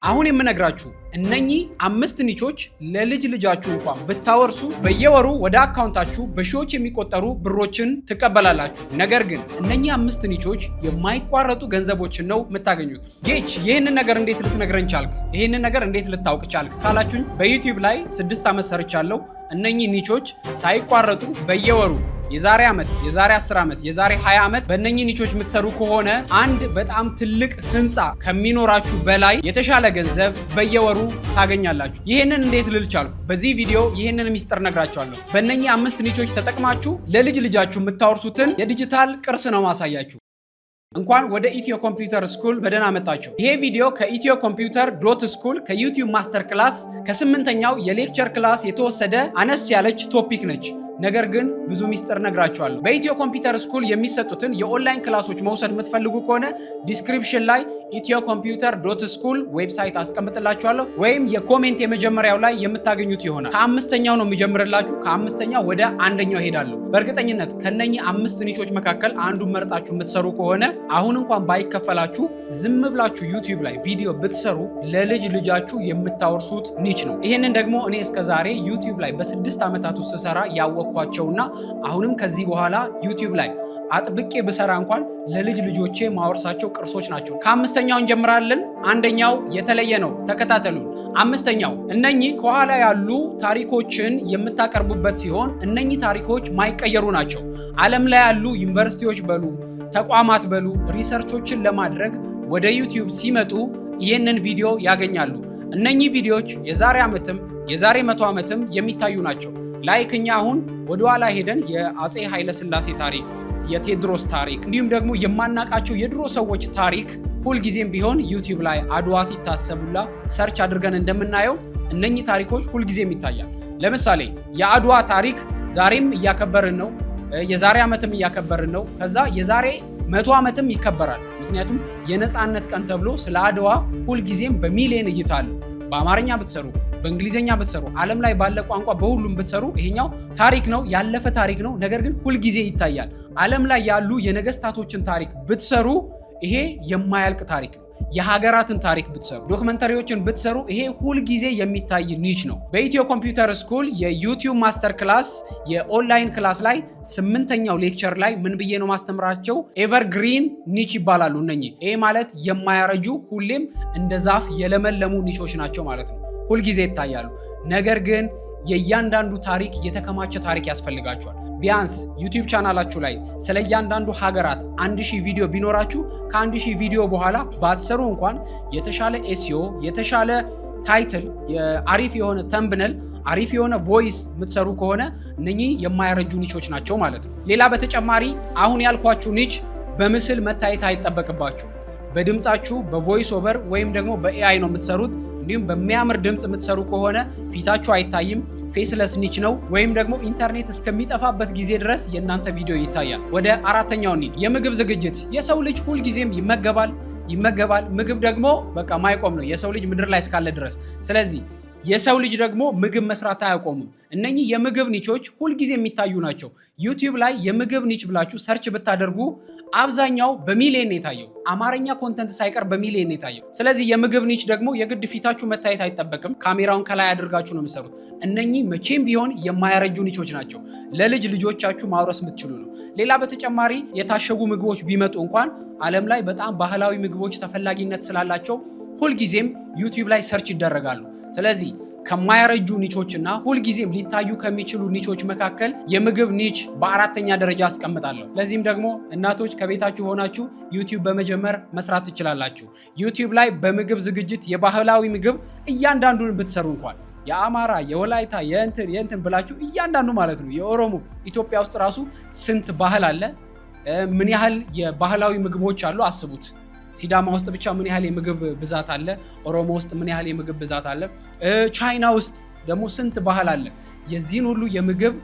አሁን የምነግራችሁ እነኚህ 5 ኒቾች ለልጅ ልጃችሁ እንኳን ብታወርሱ በየወሩ ወደ አካውንታችሁ በሺዎች የሚቆጠሩ ብሮችን ትቀበላላችሁ። ነገር ግን እነኚህ 5 ኒቾች የማይቋረጡ ገንዘቦችን ነው የምታገኙት። ጌች ይህንን ነገር እንዴት ልትነግረኝ ቻልክ? ይህንን ነገር እንዴት ልታውቅ ቻልክ ካላችሁኝ በዩቲዩብ ላይ 6 ዓመት ሰርቻለሁ። እነኚህ ኒቾች ሳይቋረጡ በየወሩ የዛሬ ዓመት፣ የዛሬ 10 ዓመት፣ የዛሬ 20 ዓመት በእነኚህ ኒቾች የምትሰሩ ከሆነ አንድ በጣም ትልቅ ህንፃ ከሚኖራችሁ በላይ የተሻለ ገንዘብ በየወሩ ታገኛላችሁ። ይህንን እንዴት ልል ቻልኩ? በዚህ ቪዲዮ ይህንን ሚስጥር ነግራችኋለሁ። በእነኚህ 5 ኒቾች ተጠቅማችሁ ለልጅ ልጃችሁ የምታወርሱትን የዲጂታል ቅርስ ነው ማሳያችሁ። እንኳን ወደ ኢትዮ ኮምፒውተር ስኩል በደህና መጣችሁ። ይሄ ቪዲዮ ከኢትዮ ኮምፒውተር ዶት ስኩል ከዩቲዩብ ማስተር ክላስ ከ8ኛው የሌክቸር ክላስ የተወሰደ አነስ ያለች ቶፒክ ነች። ነገር ግን ብዙ ሚስጥር ነግራችኋለሁ። በኢትዮ ኮምፒውተር ስኩል የሚሰጡትን የኦንላይን ክላሶች መውሰድ የምትፈልጉ ከሆነ ዲስክሪፕሽን ላይ ኢትዮ ኮምፒውተር ዶት ስኩል ዌብሳይት አስቀምጥላችኋለሁ፣ ወይም የኮሜንት የመጀመሪያው ላይ የምታገኙት ይሆናል። ከ5ኛው ነው የሚጀምርላችሁ። ከ5ኛው ወደ 1ኛው ሄዳለሁ። በእርግጠኝነት ከነኚህ 5 ኒቾች መካከል አንዱን መርጣችሁ የምትሰሩ ከሆነ አሁን እንኳን ባይከፈላችሁ ዝም ብላችሁ ዩቲዩብ ላይ ቪዲዮ ብትሰሩ ለልጅ ልጃችሁ የምታወርሱት ኒች ነው። ይሄንን ደግሞ እኔ እስከዛሬ ዩቲዩብ ላይ በ6 ዓመታት ውስጥ ስሰራ ያወቅኳቸውና አሁንም ከዚህ በኋላ ዩቲዩብ ላይ አጥብቄ ብሰራ እንኳን ለልጅ ልጆቼ ማወርሳቸው ቅርሶች ናቸው። ከ5ኛው እንጀምራለን። 1ኛው የተለየ ነው፣ ተከታተሉን። 5ኛው እነኚህ ከኋላ ያሉ ታሪኮችን የምታቀርቡበት ሲሆን እነኚህ ታሪኮች ማይቀየሩ ናቸው። ዓለም ላይ ያሉ ዩኒቨርሲቲዎች በሉ ተቋማት በሉ ሪሰርቾችን ለማድረግ ወደ ዩቲዩብ ሲመጡ ይህንን ቪዲዮ ያገኛሉ። እነኚህ ቪዲዮዎች የዛሬ ዓመትም የዛሬ 100 ዓመትም የሚታዩ ናቸው። ላይክ እኛ አሁን ወደ ኋላ ሄደን የአፄ ኃይለ ሥላሴ ታሪክ፣ የቴዎድሮስ ታሪክ እንዲሁም ደግሞ የማናቃቸው የድሮ ሰዎች ታሪክ ሁልጊዜም ቢሆን ዩቲዩብ ላይ አድዋ ሲታሰቡላ ሰርች አድርገን እንደምናየው እነኚህ ታሪኮች ሁልጊዜም ይታያል። ለምሳሌ የአድዋ ታሪክ ዛሬም እያከበርን ነው፣ የዛሬ ዓመትም እያከበርን ነው፣ ከዛ የዛሬ 100 ዓመትም ይከበራል። ምክንያቱም የነፃነት ቀን ተብሎ ስለ አድዋ ሁልጊዜም በሚሊዮን እይታ አለው። በአማርኛ ብትሰሩ፣ በእንግሊዝኛ ብትሰሩ፣ ዓለም ላይ ባለ ቋንቋ በሁሉም ብትሰሩ ይሄኛው ታሪክ ነው፣ ያለፈ ታሪክ ነው። ነገር ግን ሁልጊዜ ይታያል። ዓለም ላይ ያሉ የነገስታቶችን ታሪክ ብትሰሩ ይሄ የማያልቅ ታሪክ ነው። የሀገራትን ታሪክ ብትሰሩ፣ ዶክመንተሪዎችን ብትሰሩ ይሄ ሁልጊዜ የሚታይ ኒች ነው። በኢትዮ ኮምፒውተር ስኩል የዩቲዩብ ማስተር ክላስ የኦንላይን ክላስ ላይ 8ኛው ሌክቸር ላይ ምን ብዬ ነው ማስተምራቸው? ኤቨርግሪን ኒች ይባላሉ። እነኚህ ይሄ ማለት የማያረጁ ሁሌም እንደ ዛፍ የለመለሙ ኒቾች ናቸው ማለት ነው። ሁልጊዜ ይታያሉ። ነገር ግን የእያንዳንዱ ታሪክ የተከማቸ ታሪክ ያስፈልጋቸዋል። ቢያንስ ዩቲዩብ ቻናላችሁ ላይ ስለ እያንዳንዱ ሀገራት 1000 ቪዲዮ ቢኖራችሁ ከ1000 ቪዲዮ በኋላ ባትሰሩ እንኳን የተሻለ ኤስኢኦ፣ የተሻለ ታይትል፣ አሪፍ የሆነ ተምብነል፣ አሪፍ የሆነ ቮይስ የምትሰሩ ከሆነ እነኚህ የማያረጁ ኒቾች ናቸው ማለት ነው። ሌላ በተጨማሪ አሁን ያልኳችሁ ኒች በምስል መታየት አይጠበቅባችሁ። በድምጻችሁ በቮይስ ኦቨር ወይም ደግሞ በኤአይ ነው የምትሰሩት። እንዲሁም በሚያምር ድምጽ የምትሰሩ ከሆነ ፊታችሁ አይታይም፣ ፌስለስ ኒች ነው። ወይም ደግሞ ኢንተርኔት እስከሚጠፋበት ጊዜ ድረስ የእናንተ ቪዲዮ ይታያል። ወደ 4ኛው ኒድ፣ የምግብ ዝግጅት። የሰው ልጅ ሁልጊዜም ይመገባል። ምግብ ደግሞ በቃ ማይቆም ነው የሰው ልጅ ምድር ላይ እስካለ ድረስ። ስለዚህ የሰው ልጅ ደግሞ ምግብ መስራት አያቆምም። እነኚህ የምግብ ኒቾች ሁልጊዜ የሚታዩ ናቸው። ዩቲዩብ ላይ የምግብ ኒች ብላችሁ ሰርች ብታደርጉ አብዛኛው በሚሊዮን የታየው፣ አማርኛ ኮንተንት ሳይቀር በሚሊዮን የታየው። ስለዚህ የምግብ ኒች ደግሞ የግድ ፊታችሁ መታየት አይጠበቅም። ካሜራውን ከላይ አድርጋችሁ ነው የምትሰሩት። እነኚህ መቼም ቢሆን የማያረጁ ኒቾች ናቸው። ለልጅ ልጆቻችሁ ማውረስ የምትችሉ ነው። ሌላ በተጨማሪ የታሸጉ ምግቦች ቢመጡ እንኳን ዓለም ላይ በጣም ባህላዊ ምግቦች ተፈላጊነት ስላላቸው ሁልጊዜም ዩቲዩብ ላይ ሰርች ይደረጋሉ። ስለዚህ ከማያረጁ ኒቾች እና ሁልጊዜም ሊታዩ ከሚችሉ ኒቾች መካከል የምግብ ኒች በ4ኛ ደረጃ አስቀምጣለሁ። ለዚህም ደግሞ እናቶች ከቤታችሁ ሆናችሁ ዩቲዩብ በመጀመር መስራት ትችላላችሁ። ዩቲዩብ ላይ በምግብ ዝግጅት የባህላዊ ምግብ እያንዳንዱን ብትሰሩ እንኳን የአማራ፣ የወላይታ፣ የእንትን ብላችሁ እያንዳንዱ ማለት ነው። የኦሮሞ ኢትዮጵያ ውስጥ ራሱ ስንት ባህል አለ፣ ምን ያህል የባህላዊ ምግቦች አሉ አስቡት። ሲዳማ ውስጥ ብቻ ምን ያህል የምግብ ብዛት አለ፣ ኦሮሞ ውስጥ ምን ያህል የምግብ ብዛት አለ፣ ቻይና ውስጥ ደግሞ ስንት ባህል አለ። የዚህን ሁሉ የምግብ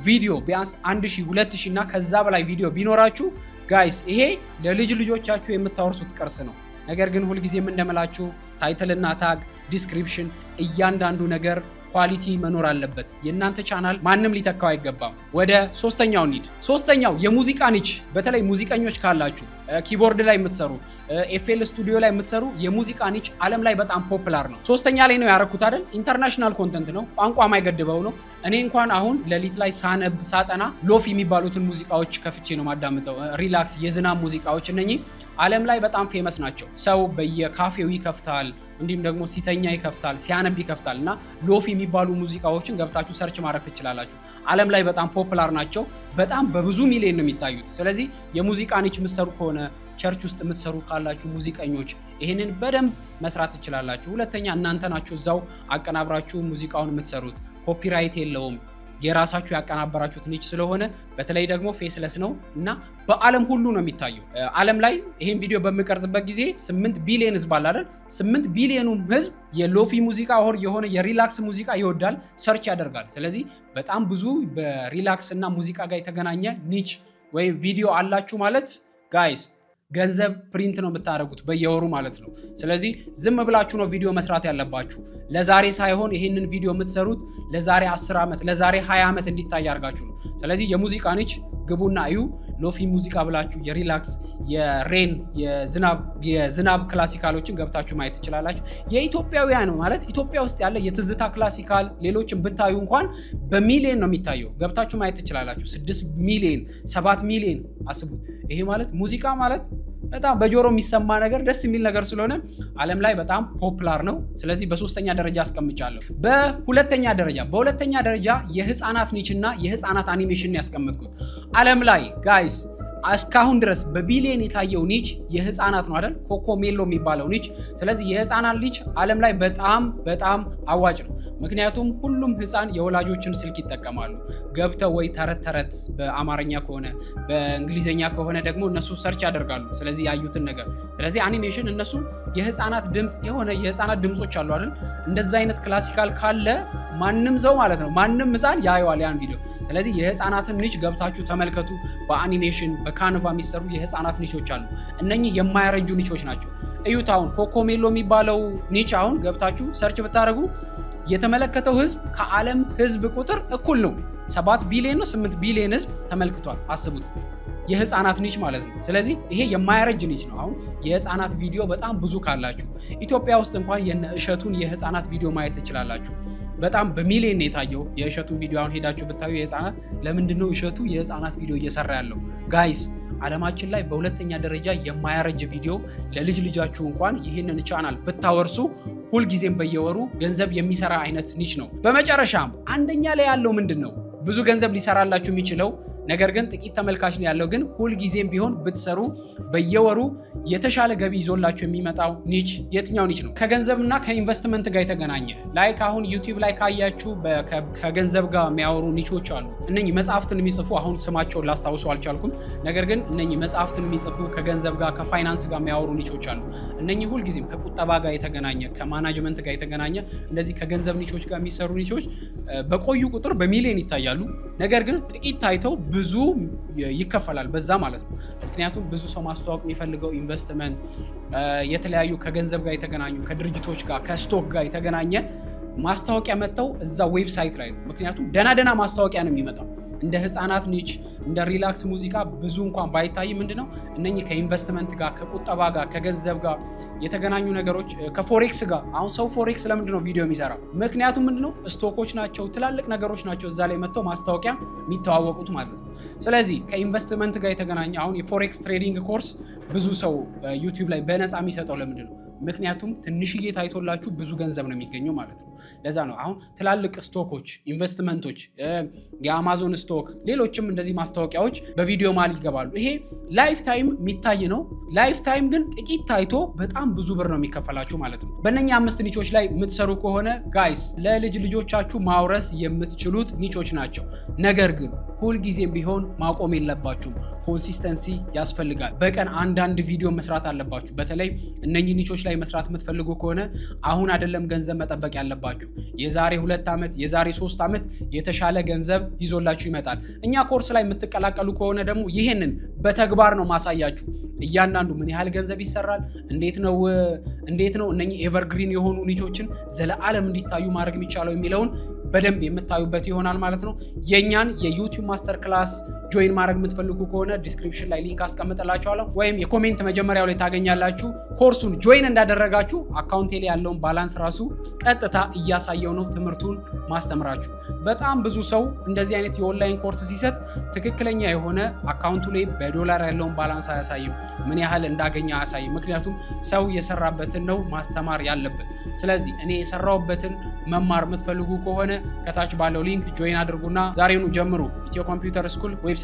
ቪዲዮ ቢያንስ 1000፣ 2000 እና ከዛ በላይ ቪዲዮ ቢኖራችሁ ጋይስ ይሄ ለልጅ ልጆቻችሁ የምታወርሱት ቅርስ ነው። ነገር ግን ሁልጊዜም እንደምላችሁ ታይትልና ታግ፣ ዲስክሪፕሽን እያንዳንዱ ነገር ኳሊቲ መኖር አለበት። የእናንተ ቻናል ማንም ሊተካው አይገባም። ወደ 3ኛው ኒድ። 3ኛው የሙዚቃ ኒች። በተለይ ሙዚቀኞች ካላችሁ ኪቦርድ ላይ የምትሰሩ ኤፍኤል ስቱዲዮ ላይ የምትሰሩ የሙዚቃ ኒች ዓለም ላይ በጣም ፖፑላር ነው። ሶስተኛ ላይ ነው ያረኩት አይደል? ኢንተርናሽናል ኮንተንት ነው፣ ቋንቋ ማይገድበው ነው። እኔ እንኳን አሁን ሌሊት ላይ ሳነብ ሳጠና ሎፊ የሚባሉትን ሙዚቃዎች ከፍቼ ነው ማዳምጠው። ሪላክስ የዝናብ ሙዚቃዎች እነኚህ ዓለም ላይ በጣም ፌመስ ናቸው። ሰው በየካፌው ይከፍታል፣ እንዲሁም ደግሞ ሲተኛ ይከፍታል፣ ሲያነብ ይከፍታል። እና ሎፊ የሚባሉ ሙዚቃዎችን ገብታችሁ ሰርች ማድረግ ትችላላችሁ። ዓለም ላይ በጣም ፖፑላር ናቸው። በጣም በብዙ ሚሊዮን ነው የሚታዩት። ስለዚህ የሙዚቃ ኒች የምትሰሩ ከሆነ ቸርች ውስጥ የምትሰሩ ካላችሁ ሙዚቀኞች ይህንን በደንብ መስራት ትችላላችሁ። ሁለተኛ እናንተ ናችሁ እዛው አቀናብራችሁ ሙዚቃውን የምትሰሩት፣ ኮፒራይት የለውም። የራሳችሁ ያቀናበራችሁት ኒች ስለሆነ በተለይ ደግሞ ፌስለስ ነው እና በዓለም ሁሉ ነው የሚታየው። ዓለም ላይ ይሄን ቪዲዮ በምቀርጽበት ጊዜ 8 ቢሊዮን ህዝብ አለ አይደል? 8 ቢሊዮኑ ህዝብ የሎፊ ሙዚቃ ወር የሆነ የሪላክስ ሙዚቃ ይወዳል፣ ሰርች ያደርጋል። ስለዚህ በጣም ብዙ በሪላክስ እና ሙዚቃ ጋር የተገናኘ ኒች ወይም ቪዲዮ አላችሁ ማለት ጋይስ ገንዘብ ፕሪንት ነው የምታደርጉት በየወሩ ማለት ነው። ስለዚህ ዝም ብላችሁ ነው ቪዲዮ መስራት ያለባችሁ። ለዛሬ ሳይሆን ይሄንን ቪዲዮ የምትሰሩት ለዛሬ 10 ዓመት ለዛሬ 20 ዓመት እንዲታይ አድርጋችሁ ነው። ስለዚህ የሙዚቃ ኒች ግቡና እዩ። ሎፊ ሙዚቃ ብላችሁ የሪላክስ የሬን የዝናብ ክላሲካሎችን ገብታችሁ ማየት ትችላላችሁ። የኢትዮጵያውያን ማለት ኢትዮጵያ ውስጥ ያለ የትዝታ ክላሲካል ሌሎችን ብታዩ እንኳን በሚሊዮን ነው የሚታየው። ገብታችሁ ማየት ትችላላችሁ። 6 ሚሊዮን 7 ሚሊዮን አስቡት። ይሄ ማለት ሙዚቃ ማለት በጣም በጆሮ የሚሰማ ነገር ደስ የሚል ነገር ስለሆነ ዓለም ላይ በጣም ፖፑላር ነው። ስለዚህ በሶስተኛ ደረጃ አስቀምጫለሁ። በሁለተኛ ደረጃ የህፃናት ኒች እና የህፃናት አኒሜሽን ያስቀመጥኩት ዓለም ላይ ጋይስ እስካሁን ድረስ በቢሊየን የታየው ኒች የህፃናት ነው አይደል? ኮኮሜሎ የሚባለው ኒች። ስለዚህ የህፃናት ኒች ዓለም ላይ በጣም አዋጭ ነው። ምክንያቱም ሁሉም ህፃን የወላጆችን ስልክ ይጠቀማሉ። ገብተው ወይ ተረት በአማርኛ ከሆነ በእንግሊዝኛ ከሆነ ደግሞ እነሱ ሰርች ያደርጋሉ። ስለዚህ ያዩትን ነገር። ስለዚህ አኒሜሽን እነሱ የህፃናት ድምፅ የሆነ የህፃናት ድምጾች አሉ አይደል? እንደዛ አይነት ክላሲካል ካለ ማንም ሰው ማለት ነው ማንም ህፃን ያየዋል ያን ቪዲዮ። ስለዚህ የህፃናትን ኒች ገብታችሁ ተመልከቱ። በአኒሜሽን በካንቫ የሚሰሩ የህፃናት ኒቾች አሉ። እነኚህ የማያረጁ ኒቾች ናቸው። እዩት። አሁን ኮኮሜሎ የሚባለው ኒች አሁን ገብታችሁ ሰርች ብታደርጉ የተመለከተው ህዝብ ከዓለም ህዝብ ቁጥር እኩል ነው። 7 ቢሊዮን ነው 8 ቢሊዮን ህዝብ ተመልክቷል። አስቡት። የህፃናት ኒች ማለት ነው። ስለዚህ ይሄ የማያረጅ ኒች ነው። አሁን የህፃናት ቪዲዮ በጣም ብዙ ካላችሁ ኢትዮጵያ ውስጥ እንኳን የነ እሸቱን የህፃናት ቪዲዮ ማየት ትችላላችሁ። በጣም በሚሊዮን ነው የታየው የእሸቱን ቪዲዮ። አሁን ሄዳችሁ ብታዩ የህፃናት ለምንድነው እሸቱ የህፃናት ቪዲዮ እየሰራ ያለው? ጋይስ ዓለማችን ላይ በሁለተኛ ደረጃ የማያረጅ ቪዲዮ ለልጅ ልጃችሁ እንኳን ይህንን ቻናል ብታወርሱ ሁልጊዜም በየወሩ ገንዘብ የሚሰራ አይነት ኒች ነው። በመጨረሻም አንደኛ ላይ ያለው ምንድን ነው? ብዙ ገንዘብ ሊሰራላችሁ የሚችለው ነገር ግን ጥቂት ተመልካች ነው ያለው፣ ግን ሁልጊዜም ቢሆን ብትሰሩ በየወሩ የተሻለ ገቢ ይዞላችሁ የሚመጣው ኒች የትኛው ኒች ነው? ከገንዘብና ከኢንቨስትመንት ጋር የተገናኘ ላይክ አሁን ዩቲዩብ ላይ ካያችሁ ከገንዘብ ጋር የሚያወሩ ኒቾች አሉ። እነኚህ መጽሐፍትን የሚጽፉ አሁን ስማቸውን ላስታውሱ አልቻልኩም፣ ነገር ግን እነኚህ መጽሐፍትን የሚጽፉ ከገንዘብ ጋር ከፋይናንስ ጋር የሚያወሩ ኒቾች አሉ። እነኚህ ሁልጊዜም ከቁጠባ ጋር የተገናኘ ከማናጅመንት ጋር የተገናኘ እንደዚህ ከገንዘብ ኒቾች ጋር የሚሰሩ ኒቾች በቆዩ ቁጥር በሚሊዮን ይታያሉ። ነገር ግን ጥቂት ታይተው ብዙ ይከፈላል በዛ ማለት ነው። ምክንያቱም ብዙ ሰው ማስተዋወቅ የሚፈልገው ኢንቨስትመንት፣ የተለያዩ ከገንዘብ ጋር የተገናኙ ከድርጅቶች ጋር ከስቶክ ጋር የተገናኘ ማስታወቂያ መጥተው እዛ ዌብሳይት ላይ ነው። ምክንያቱም ደና ማስታወቂያ ነው የሚመጣው። እንደ ህፃናት ኒች እንደ ሪላክስ ሙዚቃ ብዙ እንኳን ባይታይ ምንድነው እነኚህ ከኢንቨስትመንት ጋር ከቁጠባ ጋር ከገንዘብ ጋር የተገናኙ ነገሮች ከፎሬክስ ጋር። አሁን ሰው ፎሬክስ ለምንድነው ቪዲዮ የሚሰራው? ምክንያቱም ምንድነው ስቶኮች ናቸው፣ ትላልቅ ነገሮች ናቸው እዛ ላይ መጥተው ማስታወቂያ የሚተዋወቁት ማለት ነው። ስለዚህ ከኢንቨስትመንት ጋር የተገናኘ አሁን የፎሬክስ ትሬዲንግ ኮርስ ብዙ ሰው ዩቲዩብ ላይ በነፃ የሚሰጠው ለምንድነው? ምክንያቱም ትንሽዬ ታይቶላችሁ ብዙ ገንዘብ ነው የሚገኘው ማለት ነው። ለዛ ነው አሁን ትላልቅ ስቶኮች ኢንቨስትመንቶች፣ የአማዞን ስቶክ፣ ሌሎችም እንደዚህ ማስታወቂያዎች በቪዲዮ ማል ይገባሉ። ይሄ ላይፍ ታይም የሚታይ ነው። ላይፍ ታይም ግን ጥቂት ታይቶ በጣም ብዙ ብር ነው የሚከፈላችሁ ማለት ነው። በእነኛ 5 ኒቾች ላይ የምትሰሩ ከሆነ ጋይስ ለልጅ ልጆቻችሁ ማውረስ የምትችሉት ኒቾች ናቸው። ነገር ግን ሁልጊዜም ቢሆን ማቆም የለባችሁም። ኮንሲስተንሲ ያስፈልጋል። በቀን አንዳንድ ቪዲዮ መስራት አለባችሁ። በተለይ እነኚህ ኒቾች ላይ መስራት የምትፈልጉ ከሆነ አሁን አይደለም ገንዘብ መጠበቅ ያለባችሁ። የዛሬ 2 ዓመት የዛሬ 3 ዓመት የተሻለ ገንዘብ ይዞላችሁ ይመጣል። እኛ ኮርስ ላይ የምትቀላቀሉ ከሆነ ደግሞ ይሄንን በተግባር ነው ማሳያችሁ። እያንዳንዱ ምን ያህል ገንዘብ ይሰራል፣ እንዴት ነው እነኚህ ኤቨርግሪን የሆኑ ኒቾችን ዘለዓለም እንዲታዩ ማድረግ የሚቻለው የሚለውን በደንብ የምታዩበት ይሆናል ማለት ነው። የኛን የዩቲዩብ ማስተር ክላስ ጆይን ማድረግ የምትፈልጉ ከሆነ ዲስክሪፕሽን ላይ ሊንክ አስቀምጥላችኋለሁ ወይም የኮሜንት መጀመሪያው ላይ ታገኛላችሁ። ኮርሱን ጆይን እንዳደረጋችሁ አካውንቴ ላይ ያለውን ባላንስ ራሱ ቀጥታ እያሳየው ነው ትምህርቱን ማስተምራችሁ። በጣም ብዙ ሰው እንደዚህ አይነት የኦንላይን ኮርስ ሲሰጥ ትክክለኛ የሆነ አካውንቱ ላይ በዶላር ያለውን ባላንስ አያሳይም፣ ምን ያህል እንዳገኘ አያሳይም። ምክንያቱም ሰው የሰራበትን ነው ማስተማር ያለበት። ስለዚህ እኔ የሰራሁበትን መማር የምትፈልጉ ከሆነ ከታች ባለው ሊንክ ጆይን አድርጉና ዛሬውኑ ጀምሩ። ኢትዮ ኮምፒውተር ስኩል ዌብሳይት